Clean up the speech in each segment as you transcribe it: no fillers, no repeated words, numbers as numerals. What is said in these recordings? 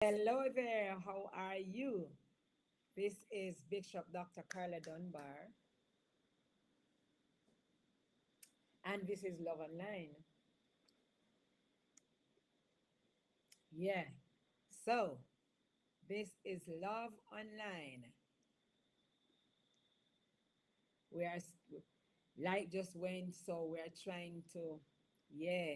Hello there, how are you? This is Bishop Dr. Carla Dunbar, and this is Love Online. Yeah, so this is Love Online. We are, light just went, so we're trying to, yeah,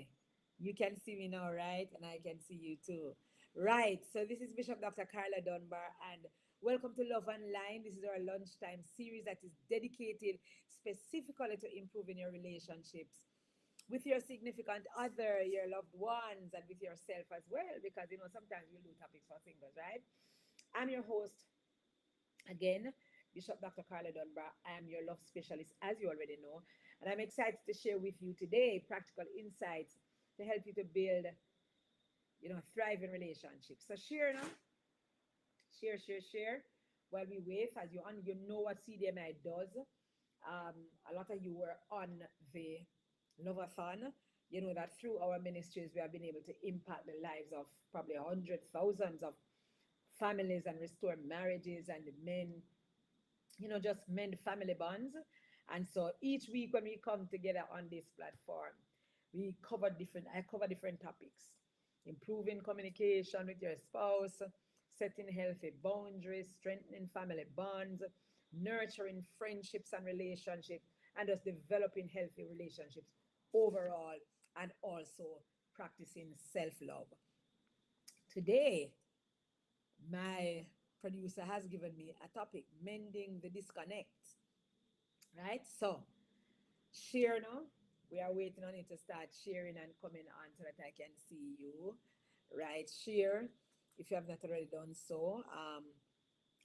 you can see me now, right? And I can see you too. Right, so this is Bishop Dr. Carla Dunbar, and welcome to Love Online. This is our lunchtime series that is dedicated specifically to improving your relationships with your significant other, your loved ones, and with yourself as well, because sometimes we do topics for singles, right? I'm your host, again, Bishop Dr. Carla Dunbar. I am your love specialist, as you already know, and I'm excited to share with you today practical insights to help you to build, thriving relationships. So share now, share. While we wait, as you know what CDMI does. A lot of you were on the Lovathon. You know that through our ministries, we have been able to impact the lives of probably hundred thousands of families and restore marriages and men, just mend family bonds. And so each week when we come together on this platform, I cover different topics: improving communication with your spouse, setting healthy boundaries, strengthening family bonds, nurturing friendships and relationships, and just developing healthy relationships overall, and also practicing self-love. Today, my producer has given me a topic: mending the disconnect. Right? So, share now. We are waiting on it to start sharing and coming on so that I can see you. Right? Share if you have not already done so.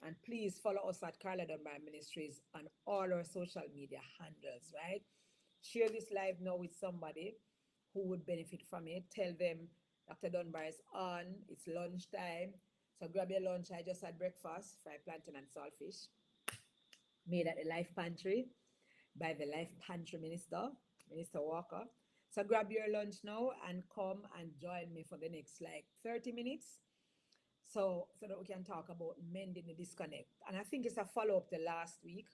And please follow us at Carla Dunbar Ministries on all our social media handles. Right? Share this live now with somebody who would benefit from it. Tell them Dr. Dunbar is on. It's lunchtime. So grab your lunch. I just had breakfast, fried plantain and saltfish, made at the Life Pantry by the Life Pantry Minister, Minister Walker. So grab your lunch now and come and join me for the next like 30 minutes. So that we can talk about mending the disconnect. And I think it's a follow-up to last week.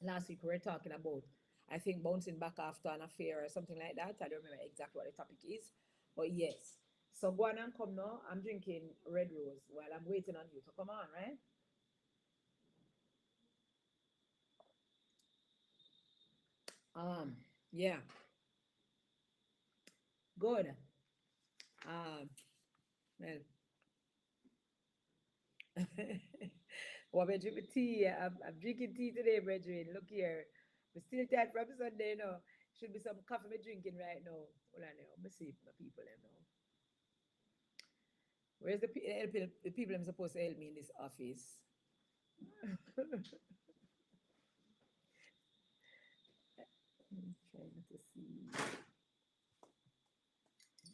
Last week we were talking about, I think, bouncing back after an affair or something like that. I don't remember exactly what the topic is. But yes. So go on and come now. I'm drinking red rose while I'm waiting on you to come on, right? Yeah. Good. Um, well, what about you with tea? I'm drinking tea today, brethren. Look here. We still tired from Sunday, Should be some coffee me drinking right now. Hold on now. Let me see if my people now. Where's the people I'm supposed to help me in this office? I'm trying to see.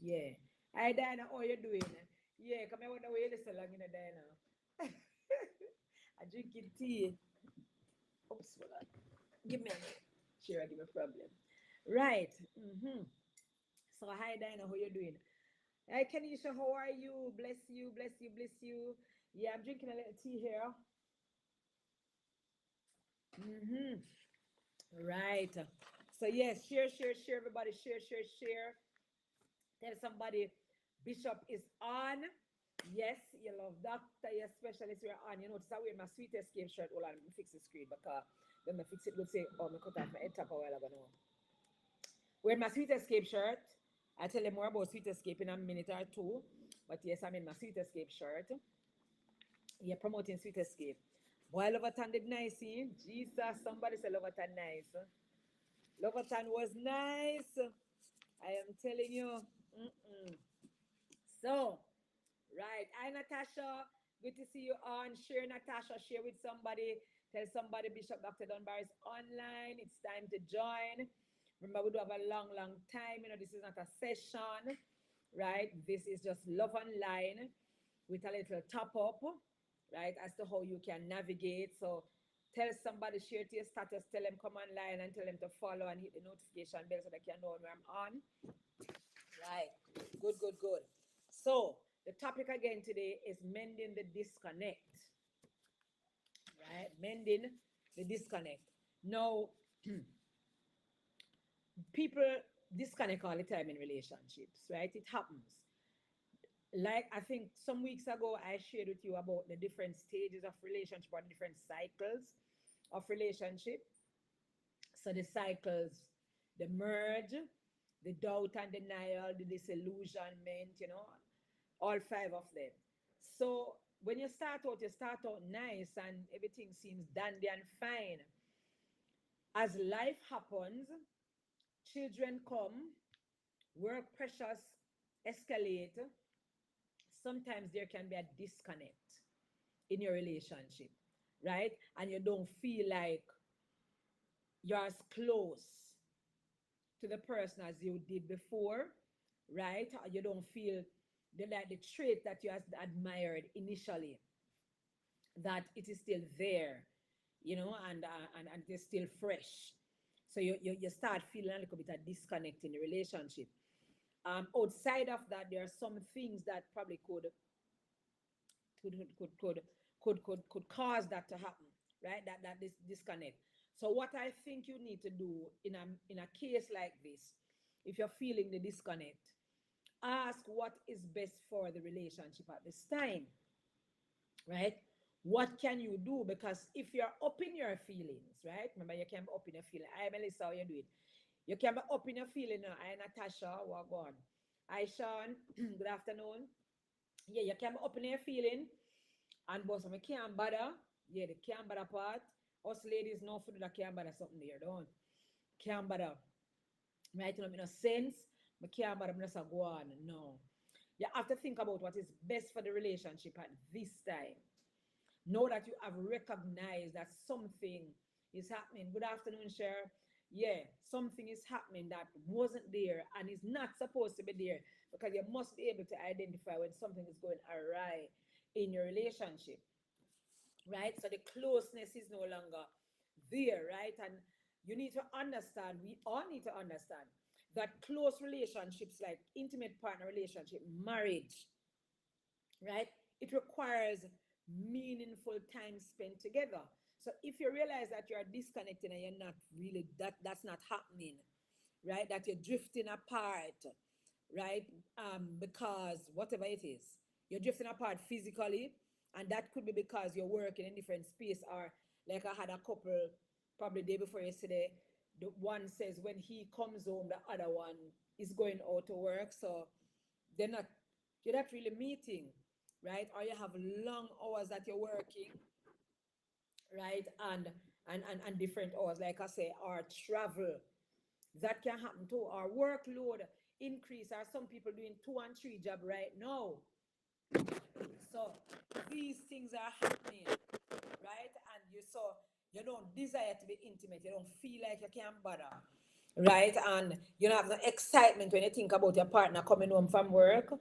Yeah. Hi, Diana. How you doing? Yeah, come here. Wonder where you listen long, Diana. I drinking tea. Oops, hold on. Give me a minute. Sure, give me a problem. Right. So, hi, Diana. How you doing? Hi, Kenisha. How are you? Bless you, bless you, bless you. Yeah, I'm drinking a little tea here. Right. So, yes, share, everybody. Share. Tell somebody Bishop is on. Yes, you love doctor, your specialist, we're on. You notice I wear my sweet escape shirt. Hold on, let me fix the screen because then I fix it. Would say, oh, me cut off my head top a while ago now. Wear my sweet escape shirt. I tell you more about sweet escape in a minute or two. But yes, I'm in my sweet escape shirt. You're promoting sweet escape. Boy, Loverton did nice, see? Jesus, somebody said Loverton nice. Loverton was nice. I am telling you. So, right. Hi, Natasha. Good to see you on. Share, Natasha. Share with somebody. Tell somebody Bishop Dr. Dunbar is online. It's time to join. Remember, we do have a long time. This is not a session, right? This is just love online with a little top up, right, as to how you can navigate. So tell somebody, share to your status, tell them come online and tell them to follow and hit the notification bell so they can know when I'm on. Right. Good. So The topic again today is mending the disconnect, right? Mending the disconnect. Now, people disconnect all the time in relationships, right? It happens. Like I think some weeks ago, I shared with you about the different stages of relationship or different cycles of relationship. So the cycles, the merge, the doubt and denial, the disillusionment, all five of them. So when you start out nice and everything seems dandy and fine. As life happens, children come, work pressures escalate. Sometimes there can be a disconnect in your relationship, right? And you don't feel like you're as close to the person as you did before, right? You don't feel like the trait that you admired initially, that it is still there, and it is still fresh. So you start feeling a little bit of disconnect in the relationship. Outside of that, there are some things that probably could could could could cause that to happen, right? That this disconnect. So what I think you need to do in a case like this, if you're feeling the disconnect, ask what is best for the relationship at this time, right? What can you do? Because if you're up in your feelings, right? Remember, you can be up in your feeling. I Melissa, how you do it? You can be up in your feeling now. I Natasha, what go on? Hi Sean, good afternoon. Yeah, you can be up in your feeling. And boss, I can't bother. Yeah, the can't bother part. Us ladies know for the can't bother something there, don't. Can't bother. Right? You know, no sense. I can't bother. I just go on. No. You have to think about what is best for the relationship at this time. Know that you have recognized that something is happening. Good afternoon, Cher. Yeah, something is happening that wasn't there and is not supposed to be there, because you must be able to identify when something is going awry in your relationship, right? So the closeness is no longer there, right? And you need to understand, we all need to understand that close relationships like intimate partner relationship, marriage, right? It requires meaningful time spent together. So if you realize that you're disconnected and you're not really, that's not happening, right? That you're drifting apart, right? Because whatever it is, you're drifting apart physically, and that could be because you're working in different space, or like I had a couple probably the day before yesterday. The one says when he comes home, the other one is going out to work, so they're not you're not really meeting, right? Or you have long hours that you're working, right? And different hours, like I say, or travel. That can happen too. Or workload increase. Or some people doing 2 and 3 job right now. So these things are happening, right? And you don't desire to be intimate. You don't feel like you can bother, right? And you don't have no excitement when you think about your partner coming home from work.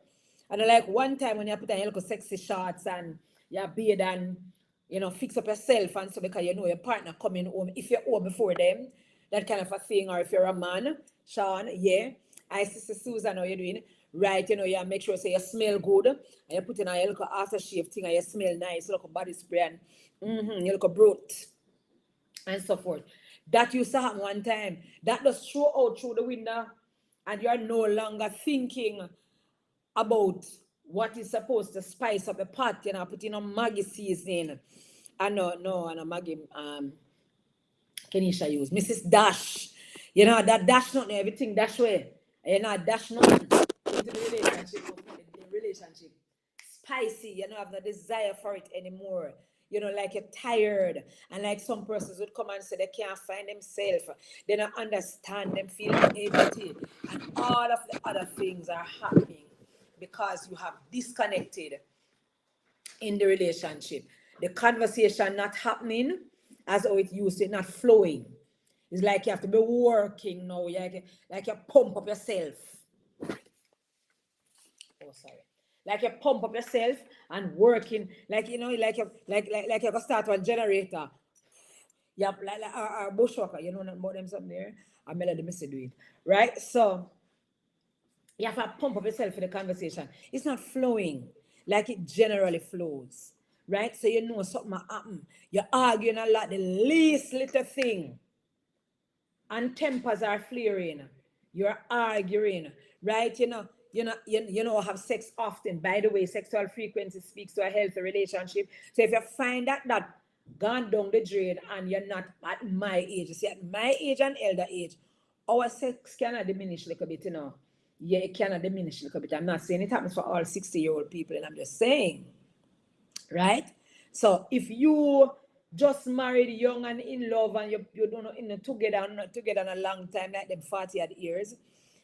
And like one time when you put on your little sexy shorts and your beard and fix up yourself, and so because you know your partner coming home, if you're home before them, that kind of a thing, or if you're a man, Sean, yeah. I sister Susan, how you doing? Right, you make sure say you smell good, and you put in a little aftershave thing, and you smell nice, look body spray, and you look brute and so forth. That used to happen one time. That just throw out through the window, and you are no longer thinking about what is supposed to spice up the pot, putting on Maggie seasoning. And no, and a Maggie Kenisha use. Mrs. Dash. That dash not everything dash way. Dash not into the relationship. Spicy, have no desire for it anymore. Like you're tired. And like some persons would come and say they can't find themselves. They don't understand them feeling empty. And all of the other things are happening because you have disconnected in the relationship. The conversation not happening as how it used to, not flowing. It's like you have to be working now. Like you pump up yourself. Oh, sorry. Like you pump up yourself and working. Like like you can start one generator. Yeah, like our bushwalker. You know about them something there. I melody miss do it. Right? So You have to pump up yourself for the conversation. It's not flowing like it generally flows, right? So you know something happen. You're arguing a lot, the least little thing, and tempers are flaring. You're arguing, right? Have sex often. By the way, sexual frequency speaks to a healthy relationship. So if you find that gone down the drain and you're not at my age, you see, at my age and elder age, our sex cannot diminish a little bit, Yeah, it cannot diminish a little bit. I'm not saying it happens for all 60-year-old people, and I'm just saying, right? So if you just married young and in love and you don't know together not together in a long time, like them 40 odd years,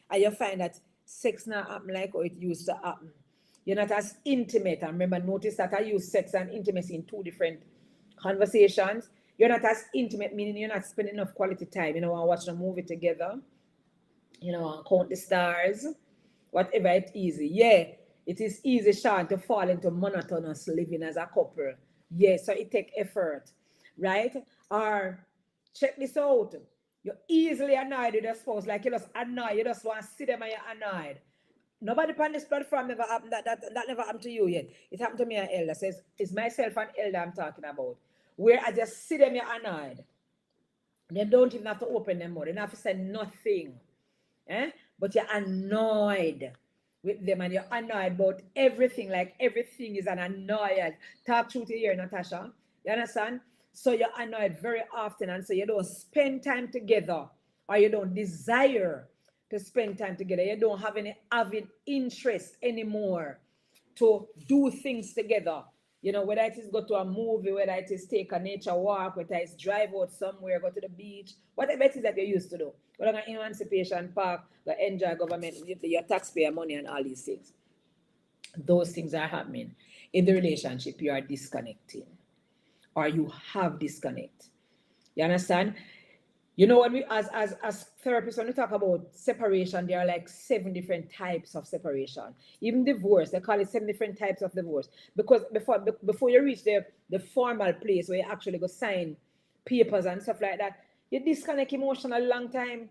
and you find that sex not happen like how it used to happen. You're not as intimate. And remember, notice that I use sex and intimacy in two different conversations. You're not as intimate, meaning you're not spending enough quality time, and watching a movie together, and count the stars, whatever it's easy. Yeah, it is easy, Sean, to fall into monotonous living as a couple. Yeah, so it takes effort, right? Or check this out. You're easily annoyed with your spouse, like you just annoyed, you just want to see them and you're annoyed. Nobody on this platform never happened. That never happened to you yet. It happened to me and Elder. So it's myself and Elder I'm talking about. Where I just see them, you're annoyed. They don't even have to open them more. They don't have to say nothing. But you're annoyed with them and you're annoyed about everything, like everything is an annoyance. Talk truth here, Natasha. You understand? So you're annoyed very often, and so you don't spend time together, or you don't desire to spend time together. You don't have any avid interest anymore to do things together. Whether it is go to a movie, whether it is take a nature walk, whether it's drive out somewhere, go to the beach, whatever it is that you used to do. Whether an emancipation park, go enjoy government, your taxpayer money and all these things. Those things are happening. In the relationship, you are disconnecting. Or you have disconnect. You understand? When we as therapists, when we talk about separation, there are like 7 different types of separation. Even divorce, they call it 7 different types of divorce. Because before you reach the formal place where you actually go sign papers and stuff like that, you disconnect emotionally a long time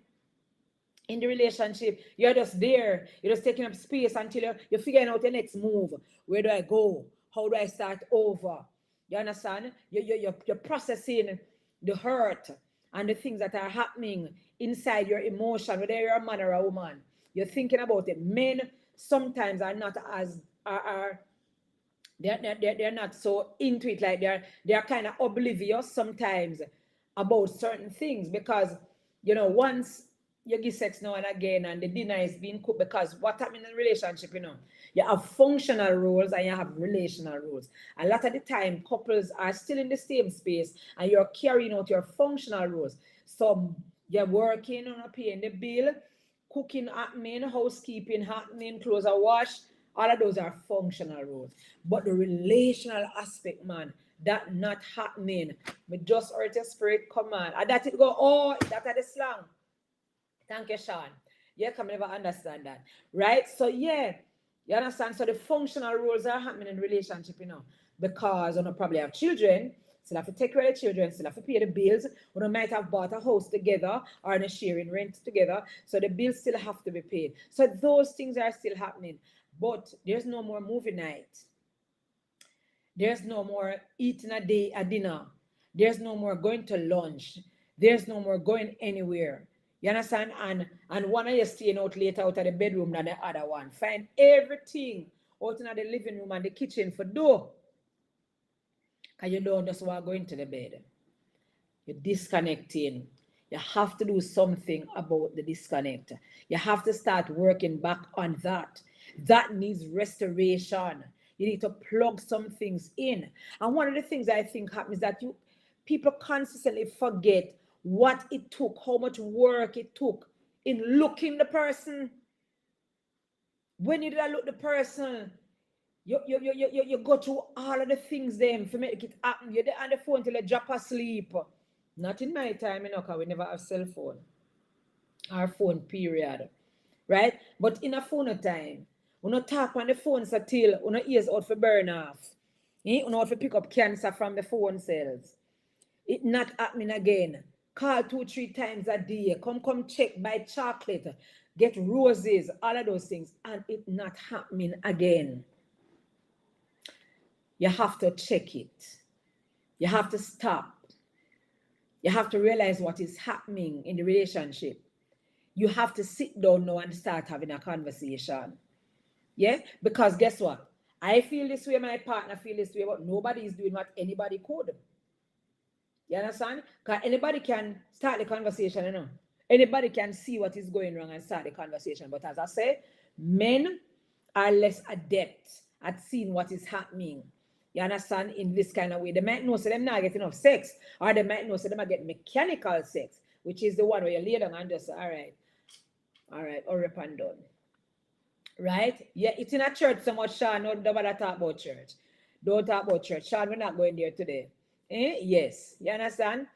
in the relationship. You're just there. You're just taking up space until you're figuring out your next move. Where do I go? How do I start over? You understand? You're processing the hurt and the things that are happening inside your emotion, whether you're a man or a woman. You're thinking about it. Men sometimes are not as they're not so into it. Like they're kind of oblivious sometimes about certain things, because once you give sex now and again and the dinner is being cooked, because what happens in a relationship, you have functional roles and you have relational roles. A lot of the time, couples are still in the same space and you're carrying out your functional roles. So you're working on paying the bill, cooking happening, housekeeping happening, clothes are washed. All of those are functional roles. But the relational aspect, man, that not happening. But just hurt your spirit, come on. And that it go, oh, that are the slang. Thank you, Sean. Yeah, can never understand that. Right? So yeah, you understand? So the functional roles are happening in relationship, because you probably have children, still have to take care of the children, still have to pay the bills, or might have bought a house together or in a sharing rent together. So the bills still have to be paid. So those things are still happening. But there's no more movie night. There's no more eating a dinner. There's no more going to lunch. There's no more going anywhere. You understand? And one of you staying out later out of the bedroom than the other one. Find everything out in the living room and the kitchen for do. Because you don't just want to go into the bed. You're disconnecting. You have to do something about the disconnect. You have to start working back on that. That needs restoration. You need to plug some things in. And one of the things I think happens is that people consistently forget what it took, how much work it took in looking the person. When you did look the person, you go through all of the things them to make it happen. You're on the phone till you drop asleep. Not in my time, because we never have cell phone. Our phone, period. Right? But in a phone time, we not talk on the phone till we not ears out for burn off. We not for pick up cancer from the phone cells. It not happening again. Call 2-3 times a day. Come check, buy chocolate. get roses, all of those things, and it not happening again. You have to check it. You have to stop. You have to realize what is happening in the relationship. You have to sit down now and start having a conversation. Yeah? Because guess what? I feel this way, my partner feel this way, but nobody is doing what anybody could. You understand? Because anybody can start the conversation, you know. Anybody can see what is going wrong and start the conversation. But as I say, men are less adept at seeing what is happening. You understand? In this kind of way. They might know so them not get enough sex, or they might know so them get mechanical sex, which is the one where you lay down and just say, all right, hurry up and done. Right? Yeah, it's in a church so much, Sean. Don't bother talk about church. Don't talk about church. Sean, we're not going there today. Yes. You understand?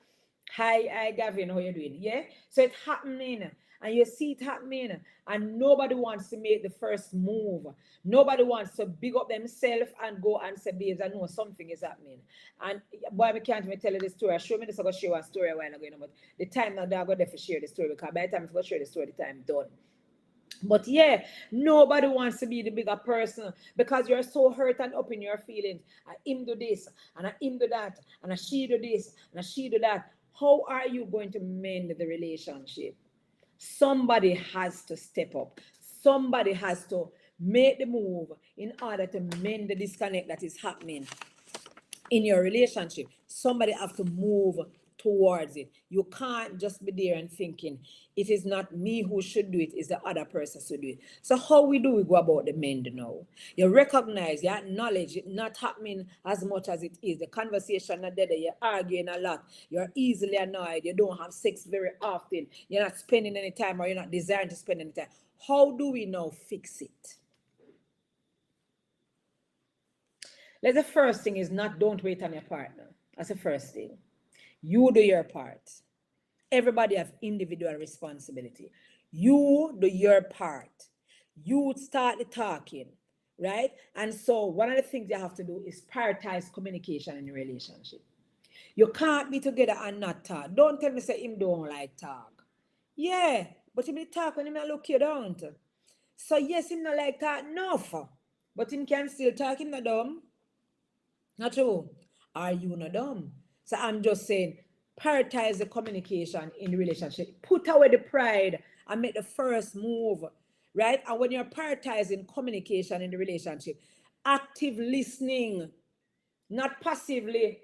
Hi, Gavin, how you doing? Yeah? So it's happening. And you see it happening. And nobody wants to make the first move. Nobody wants to big up themselves and go and say, babes, I know something is happening. And boy, I can't even tell you the story. Show me this, I'm going to share one story a while ago. But the time now, I'm going to share the story. Because by the time I'm going to share the story, the time done. But yeah, nobody wants to be the bigger person because you're so hurt and up in your feelings. I him do this, and I him do that, and I she do this, and I she do that. How are you going to mend the relationship? Somebody has to step up. Somebody has to make the move in order to mend the disconnect that is happening in your relationship. Somebody have to move towards it. You can't just be there and thinking, it is not me who should do it, it's the other person who should do it. So how we go about the mend now? You recognize, you acknowledge it not happening as much as it is. The conversation not there, you're arguing a lot, you're easily annoyed, you don't have sex very often, you're not spending any time or you're not desiring to spend any time. How do we now fix it? The first thing is don't wait on your partner. That's the first thing. You do your part. Everybody have individual responsibility. You do your part. You start the talking, right? And so one of the things you have to do is prioritize communication in your relationship. You can't be together and not talk. Don't tell me say him don't like talk. Yeah, but him talk when him not look you don't. So yes, him not like talk enough. But him can still talk, him not dumb. Not true. Are you not dumb? So I'm just saying, prioritize the communication in the relationship. Put away the pride and make the first move, right? And when you're prioritizing communication in the relationship, active listening, not passively.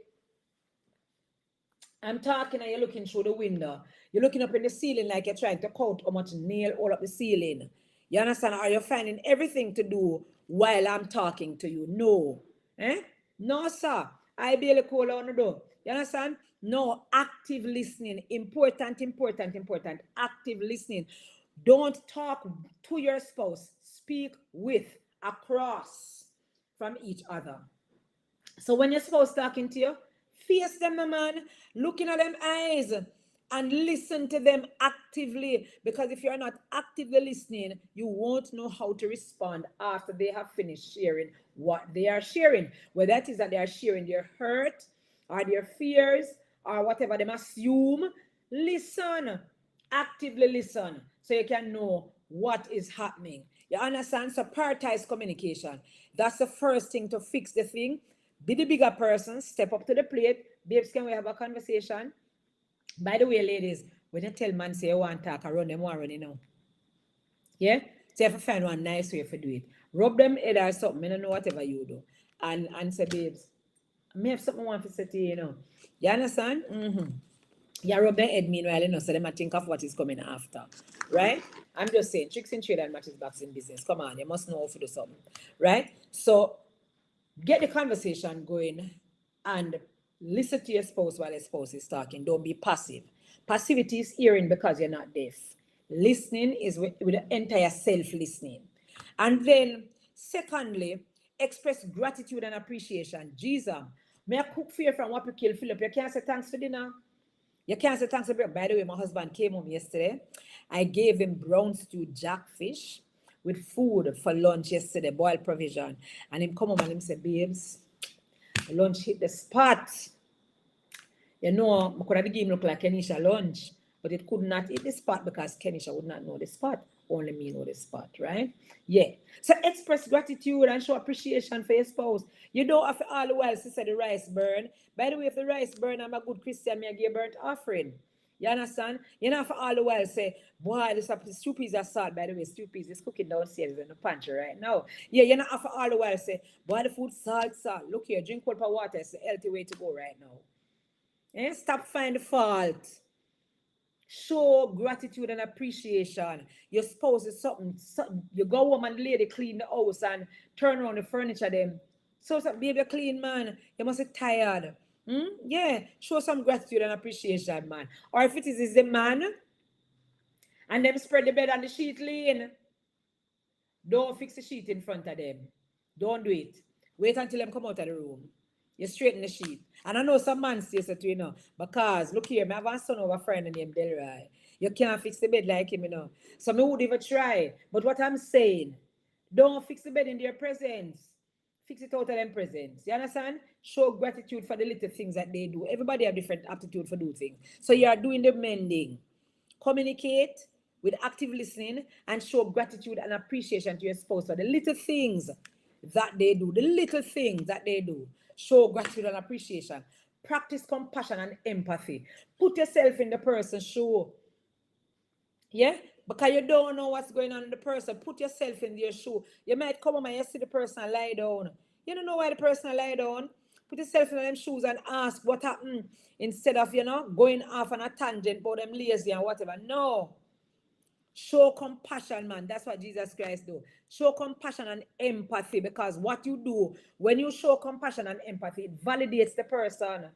I'm talking and you're looking through the window. You're looking up in the ceiling like you're trying to count how much nail all up the ceiling. You understand? Are you finding everything to do while I'm talking to you? No. No, sir. I barely call on the door. You understand? No, active listening. Important. Active listening. Don't talk to your spouse. Speak with, across from each other. So when your spouse talking to you, face them, man. Looking at them eyes and listen to them actively. Because if you're not actively listening, you won't know how to respond after they have finished sharing what they are sharing. Whether that is that they are sharing their hurt or their fears or whatever they assume. Listen. Actively listen so you can know what is happening. You understand? So prioritize communication. That's the first thing to fix the thing. Be the bigger person. Step up to the plate. Babes, can we have a conversation? By the way, ladies, when you tell man say you want to talk, I run them one running now. Yeah? So you have to find one nice way to do it. Rub them head or something. I don't know whatever you do. And say, babes, I may have something I want to say to you, you know. You understand? You rub their head meanwhile, you know, so they might think of what is coming after. Right? I'm just saying, tricks in trade and matches backs in business. Come on, you must know how to do something. Right? So get the conversation going and listen to your spouse while your spouse is talking. Don't be passive. Passivity is hearing because you're not deaf. Listening is with the entire self-listening. And then, secondly, express gratitude and appreciation. Jesus, may I cook for you from what you kill Philip? You can't say thanks for dinner. You can't say thanks for dinner. By the way, my husband came home yesterday. I gave him brown stewed jackfish with food for lunch yesterday, boiled provision. And him come home and him say, babes, lunch hit the spot. You know, I could have given him look like Kenisha lunch, but it could not hit the spot because Kenisha would not know the spot. only me know the spot, right? Yeah. So express gratitude and show appreciation for your spouse. You don't have to all the while to say the rice burn. By the way, if the rice burn, I'm a good Christian, me I give burnt offering. You understand? You know, for all the while say, boy, this stew peas are salt. By the way, stew peas is cooking downstairs in the pantry right now. Yeah, you know, for all the while say, boy, the food salt. Look here, drink cold water. It's the healthy way to go right now. Stop finding the fault. Show gratitude and appreciation. Your spouse is something you go home and the lady clean the house and turn around the furniture them. So baby clean man, you must be tired. Yeah, show some gratitude and appreciation, man. Or if it is the man and them spread the bed on the sheet lean, don't fix the sheet in front of them. Don't do it. Wait until them come out of the room. You straighten the sheet. And I know some man says it to you know, because look here, I have a son of a friend named Deborah. You can't fix the bed like him, you know. So me would even try. But what I'm saying, don't fix the bed in their presence. Fix it out of them presence. You understand? Show gratitude for the little things that they do. Everybody have different aptitude for doing things. So you are doing the mending. Communicate with active listening and show gratitude and appreciation to your spouse for the little things that they do. The little things that they do. Show gratitude and appreciation. Practice compassion and empathy. Put yourself in the person's shoe. Yeah? Because you don't know what's going on in the person. Put yourself in their shoe. You might come home and you see the person lie down. You don't know why the person lie down. Put yourself in them shoes and ask what happened instead of, you know, going off on a tangent about them lazy and whatever. No. Show compassion, man. That's what Jesus Christ do. Show compassion and empathy, because what you do when you show compassion and empathy, it validates the person.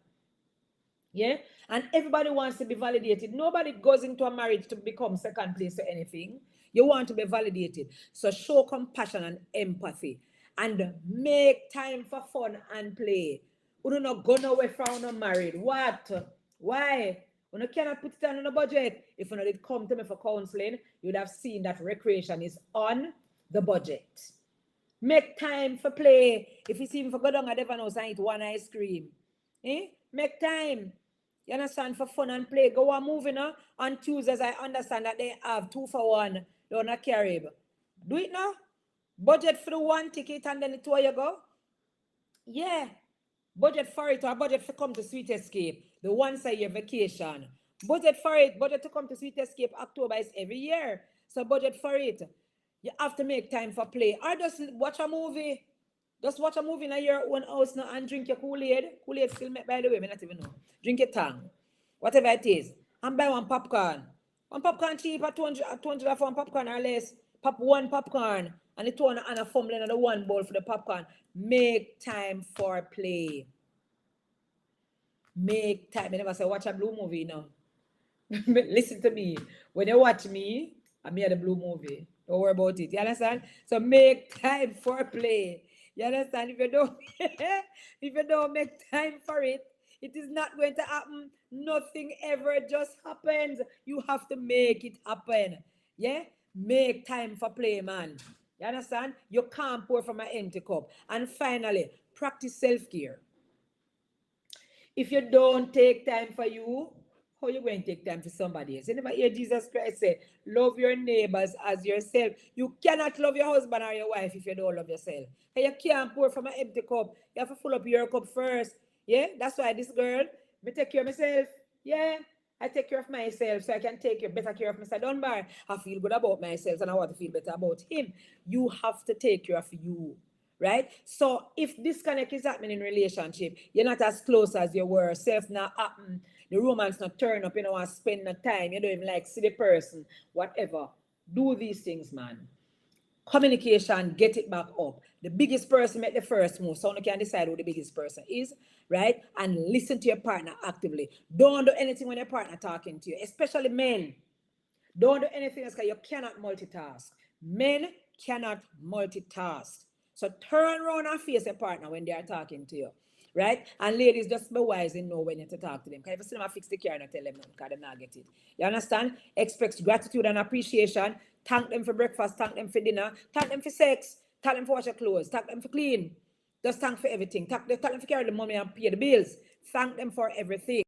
Yeah, and everybody wants to be validated. Nobody goes into a marriage to become second place to anything. You want to be validated. So show compassion and empathy and make time for fun and play. We do not go nowhere from not married. What? Why? You cannot put it on a budget. If you did come to me for counseling, you would have seen that recreation is on the budget. Make time for play. If you see him for go down at Devon House and eat one ice cream. Make time. You understand? For fun and play. Go on moving on Tuesdays. I understand that they have 2 for 1 down at Carib. Do it now. Budget for the 1 ticket and then it's where you go. Yeah. Budget for it, or budget for come to Sweet Escape. The once a year vacation. Budget for it. Budget to come to Sweet Escape. October is every year. So budget for it. You have to make time for play. Or just watch a movie. Just watch a movie in your own house now and drink your Kool-Aid. Kool-Aid still make, by the way, I not even know. Drink your tongue. Whatever it is. And buy one popcorn. One popcorn cheap at 200 for one popcorn or less. Pop one popcorn. And the 200 and a fumbling and the 1 bowl for the popcorn. Make time for play. Make time. I never say watch a blue movie now. Listen to me. When you watch me, I'm here the blue movie. Don't worry about it. You understand? So make time for play. You understand? If you don't make time for it, it is not going to happen. Nothing ever just happens. You have to make it happen. Yeah? Make time for play, man. You understand? You can't pour from an empty cup. And finally, practice self-care. If you don't take time for you, how are you going to take time for somebody else? You never hear Jesus Christ say, love your neighbors as yourself. You cannot love your husband or your wife if you don't love yourself. And you can't pour from an empty cup. You have to fill up your cup first. Yeah, that's why this girl, me take care of myself. Yeah, I take care of myself so I can take better care of Mr. Dunbar. I feel good about myself and I want to feel better about him. You have to take care of you. Right? So if disconnect is happening in relationship, you're not as close as you were, self not happen, the romance not turn up, you don't want to spend the time, you don't even like see the person, whatever. Do these things, man. Communication, get it back up. The biggest person make the first move, so you can decide who the biggest person is, right? And listen to your partner actively. Don't do anything when your partner talking to you, especially men. Don't do anything else because you cannot multitask. Men cannot multitask. So turn around and face your partner when they are talking to you, right? And ladies, just be wise and know when you to talk to them. Because if you see them fix the car, not tell them nothing because they not get it. You understand? Express gratitude and appreciation. Thank them for breakfast, thank them for dinner, thank them for sex, thank them for wash your clothes, thank them for clean. Just thank for everything. Thank them for carry the money and pay the bills. Thank them for everything.